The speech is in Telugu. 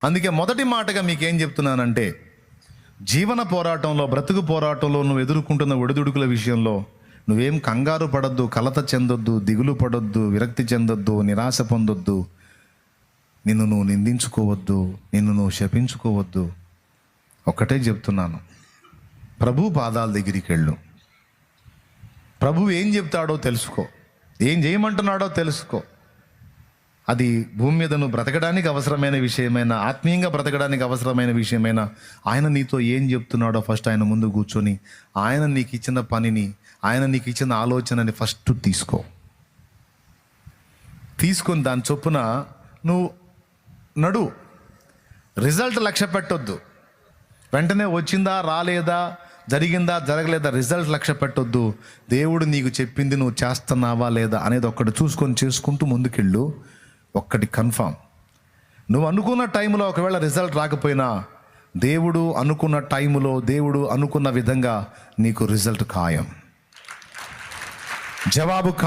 అందుకే మొదటి మాటగా మీకేం చెప్తున్నానంటే, జీవన పోరాటంలో, బ్రతుకు పోరాటంలో నువ్వు ఎదుర్కొంటున్న ఒడిదుడుకుల విషయంలో నువ్వేం కంగారు పడొద్దు, కలత చెందొద్దు, దిగులు పడొద్దు, విరక్తి చెందొద్దు, నిరాశ పొందొద్దు, నిన్ను నువ్వు నిందించుకోవద్దు, నిన్ను నువ్వు శపించుకోవద్దు. ఒక్కటే చెప్తున్నాను, ప్రభు పాదాల దగ్గరికి వెళ్ళు. ప్రభు ఏం చెప్తాడో తెలుసుకో, ఏం చేయమంటున్నాడో తెలుసుకో. అది భూమి మీద నువ్వు బ్రతకడానికి అవసరమైన విషయమైన, ఆత్మీయంగా బ్రతకడానికి అవసరమైన విషయమైన, ఆయన నీతో ఏం చెప్తున్నాడో ఫస్ట్ ఆయన ముందు కూర్చొని, ఆయన నీకు ఇచ్చిన పనిని, ఆయన నీకు ఇచ్చిన ఆలోచనని ఫస్ట్ తీసుకొని దాని చొప్పున నువ్వు నడు. రిజల్ట్ లక్ష్య పెట్టొద్దు. వెంటనే వచ్చిందా రాలేదా, జరిగిందా జరగలేదా, రిజల్ట్ లక్ష్య పెట్టొద్దు. దేవుడు నీకు చెప్పింది నువ్వు చేస్తున్నావా లేదా అనేది ఒక్కటి చూసుకొని చేసుకుంటూ ముందుకెళ్ళు. ఒక్కటి కన్ఫామ్, నువ్వు అనుకున్న టైంలో ఒకవేళ రిజల్ట్ రాకపోయినా, దేవుడు అనుకున్న టైంలో, దేవుడు అనుకున్న విధంగా నీకు రిజల్ట్ ఖాయం, జవాబు ఖాయం.